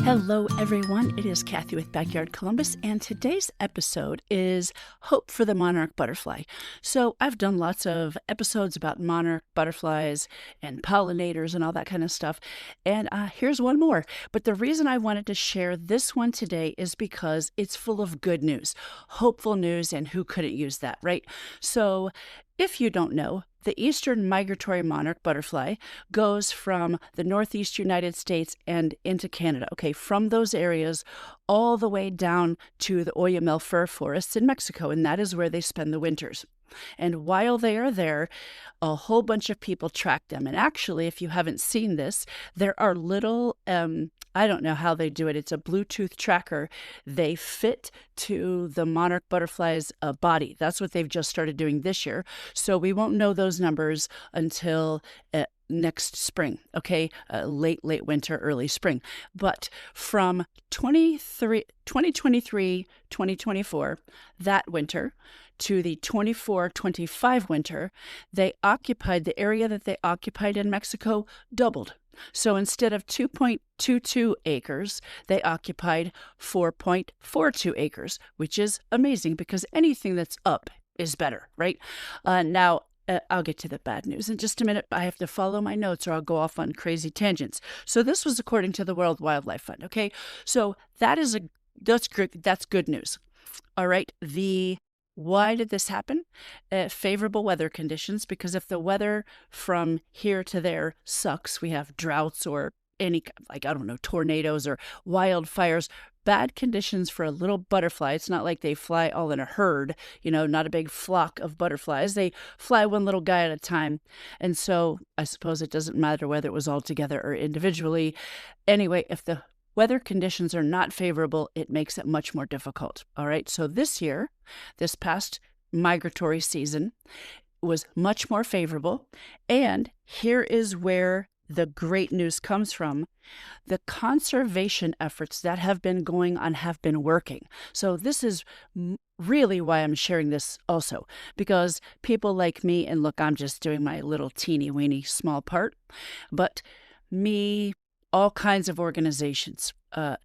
Hello, everyone. It is Cathy with Backyard Columbus, and today's episode is Hope for the Monarch Butterfly. So I've done lots of episodes about monarch butterflies and pollinators and all that kind of stuff, and here's one more. But the reason I wanted to share this one today is because it's full of good news, hopeful news, and who couldn't use that, right? So if you don't know, the eastern migratory monarch butterfly goes from the northeast United States and into Canada, okay, from those areas all the way down to the Oyamel fir forests in Mexico, and that is where they spend the winters. And while they are there, a whole bunch of people track them. And actually, if you haven't seen this, there are little, I don't know how they do it. It's a Bluetooth tracker. They fit to the monarch butterfly's body. That's what they've just started doing this year. So we won't know those numbers until next spring, okay? Late winter, early spring. But from 2023, 2024, that winter, to the 24-25 winter, they occupied the area that they occupied in Mexico doubled. So instead of 2.22 acres, they occupied 4.42 acres, which is amazing because anything that's up is better, right? Now, I'll get to the bad news in just a minute. I have to follow my notes or I'll go off on crazy tangents. So this was according to the World Wildlife Fund, okay? So that's good news. All right, why did this happen? Favorable weather conditions, because if the weather from here to there sucks, we have droughts or any, tornadoes or wildfires, bad conditions for a little butterfly. It's not like they fly all in a herd, not a big flock of butterflies. They fly one little guy at a time. And so I suppose it doesn't matter whether it was all together or individually. Anyway, if the weather conditions are not favorable, it makes it much more difficult. All right. So this past migratory season was much more favorable. And here is where the great news comes from. The conservation efforts that have been going on have been working. So this is really why I'm sharing this also, because people like me, and look, I'm just doing my little teeny weeny small part, but me, all kinds of organizations. I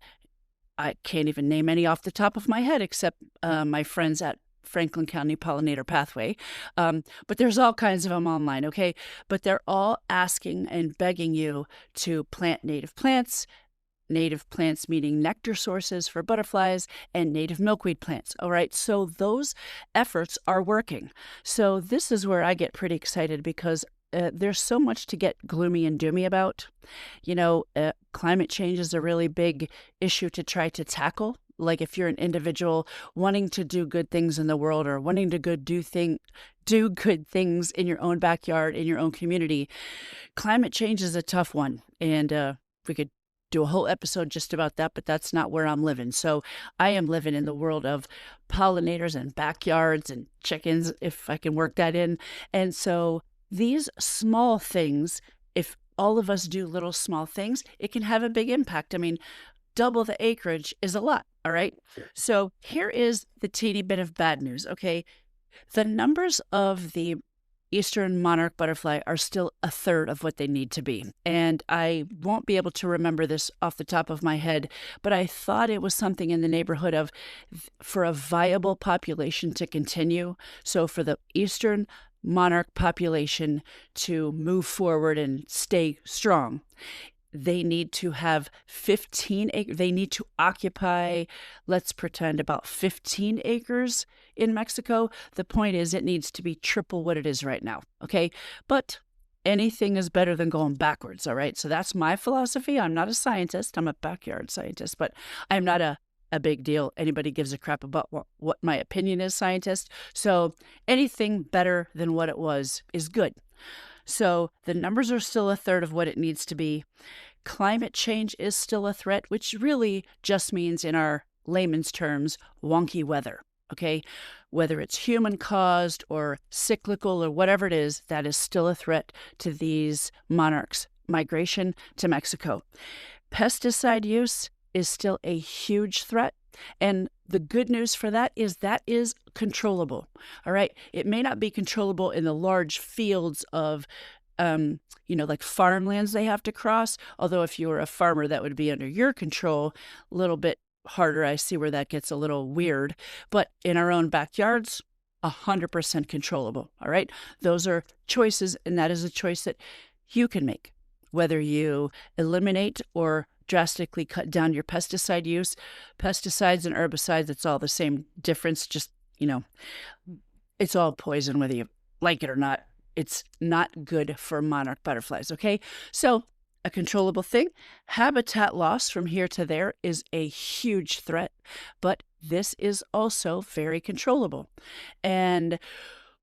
can't even name any off the top of my head except my friends at Franklin County Pollinator Pathway. But there's all kinds of them online, okay? But they're all asking and begging you to plant native plants meaning nectar sources for butterflies, and native milkweed plants, all right? So those efforts are working. So this is where I get pretty excited because there's so much to get gloomy and doomy about. Climate change is a really big issue to try to tackle. Like if you're an individual wanting to do good things in the world or wanting to do good things in your own backyard, in your own community, climate change is a tough one. And we could do a whole episode just about that, but that's not where I'm living. So I am living in the world of pollinators and backyards and chickens, if I can work that in. And so these small things, if all of us do little small things, it can have a big impact. I mean, double the acreage is a lot, all right? So here is the teeny bit of bad news, okay? The numbers of the eastern monarch butterfly are still a third of what they need to be. And I won't be able to remember this off the top of my head, but I thought it was something in the neighborhood of, for a viable population to continue, so for the eastern monarch population to move forward and stay strong, they need to have 15 acres. They need to occupy, let's pretend, about 15 acres in Mexico. The point is, it needs to be triple what it is right now, okay? But anything is better than going backwards, all right? So that's my philosophy. I'm not a scientist. I'm a backyard scientist, but I'm not a big deal. Anybody gives a crap about what my opinion is, scientist. So anything better than what it was is good. So the numbers are still a third of what it needs to be. Climate change is still a threat, which really just means, in our layman's terms, wonky weather, okay? Whether it's human-caused or cyclical or whatever it is, that is still a threat to these monarchs' migration to Mexico. Pesticide use is still a huge threat. And the good news for that is controllable. All right. It may not be controllable in the large fields of like farmlands they have to cross. Although if you were a farmer, that would be under your control. A little bit harder. I see where that gets a little weird. But in our own backyards, 100% controllable. All right. Those are choices, and that is a choice that you can make. Whether you eliminate or drastically cut down your pesticide use, pesticides and herbicides, it's all the same difference. Just, it's all poison, whether you like it or not. It's not good for monarch butterflies. Okay. So a controllable thing, habitat loss from here to there is a huge threat, but this is also very controllable. And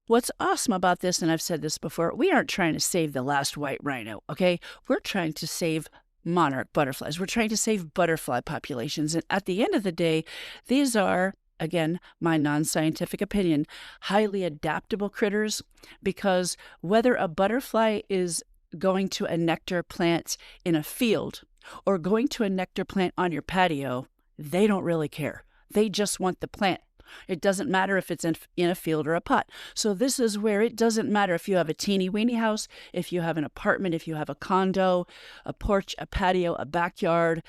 what's awesome about this, and I've said this before, we aren't trying to save the last white rhino, okay? We're trying to save monarch butterflies. We're trying to save butterfly populations. And at the end of the day, these are, again, my non-scientific opinion, highly adaptable critters, because whether a butterfly is going to a nectar plant in a field or going to a nectar plant on your patio, they don't really care. They just want the plant. It doesn't matter if it's in a field or a pot. So this is where it doesn't matter if you have a teeny weeny house, if you have an apartment, if you have a condo, a porch, a patio, a backyard,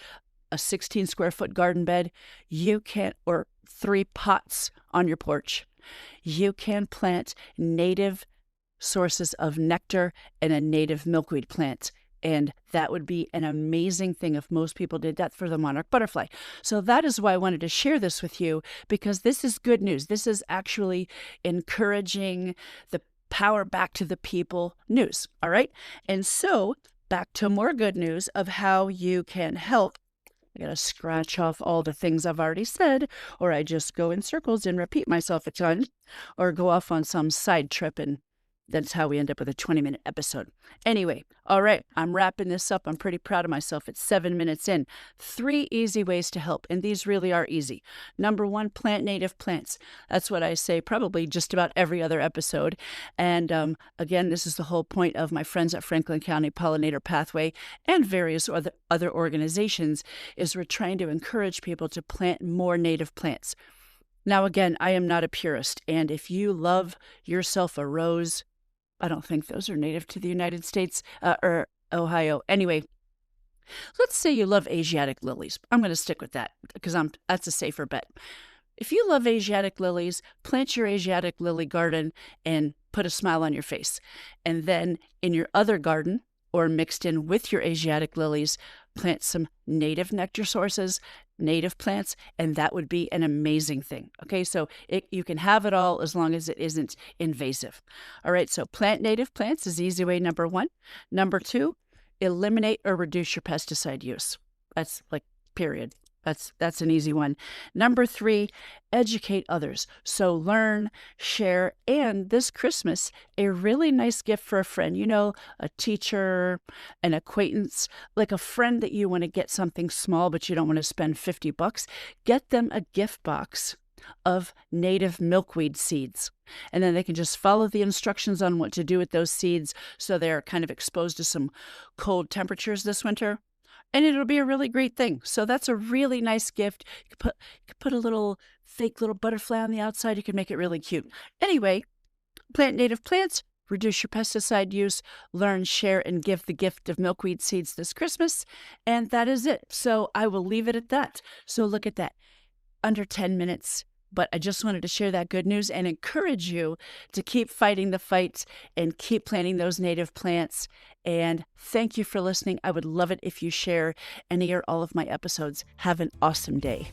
a 16 square foot garden bed, you can, or 3 pots on your porch, you can plant native sources of nectar and a native milkweed plant. And that would be an amazing thing if most people did that for the monarch butterfly. So that is why I wanted to share this with you, because this is good news. This is actually encouraging the power back to the people news. All right. And so back to more good news of how you can help. I got to scratch off all the things I've already said, or I just go in circles and repeat myself a ton, or go off on some side trip, and that's how we end up with a 20-minute episode. Anyway, all right, I'm wrapping this up. I'm pretty proud of myself. It's 7 minutes in. 3 easy ways to help, and these really are easy. Number 1, plant native plants. That's what I say probably just about every other episode. And again, this is the whole point of my friends at Franklin County Pollinator Pathway and various other organizations, is we're trying to encourage people to plant more native plants. Now, again, I am not a purist, and if you love yourself a rose, I don't think those are native to the United States or Ohio. Anyway, let's say you love Asiatic lilies. I'm going to stick with that because that's a safer bet. If you love Asiatic lilies, plant your Asiatic lily garden and put a smile on your face. And then in your other garden, or mixed in with your Asiatic lilies, plant some native nectar sources, native plants, and that would be an amazing thing. Okay, so you can have it all as long as it isn't invasive. All right, so plant native plants is easy way number 1. Number 2, eliminate or reduce your pesticide use. That's like period. That's an easy one. Number 3, educate others. So learn, share, and this Christmas, a really nice gift for a friend, a teacher, an acquaintance, like a friend that you want to get something small, but you don't want to spend $50. Get them a gift box of native milkweed seeds. And then they can just follow the instructions on what to do with those seeds so they're kind of exposed to some cold temperatures this winter. And it'll be a really great thing. So that's a really nice gift. You could put a little fake little butterfly on the outside. You can make it really cute. Anyway, plant native plants, reduce your pesticide use, learn, share, and give the gift of milkweed seeds this Christmas. And that is it. So I will leave it at that. So look at that. Under 10 minutes. But I just wanted to share that good news and encourage you to keep fighting the fight and keep planting those native plants. And thank you for listening. I would love it if you share any or all of my episodes. Have an awesome day.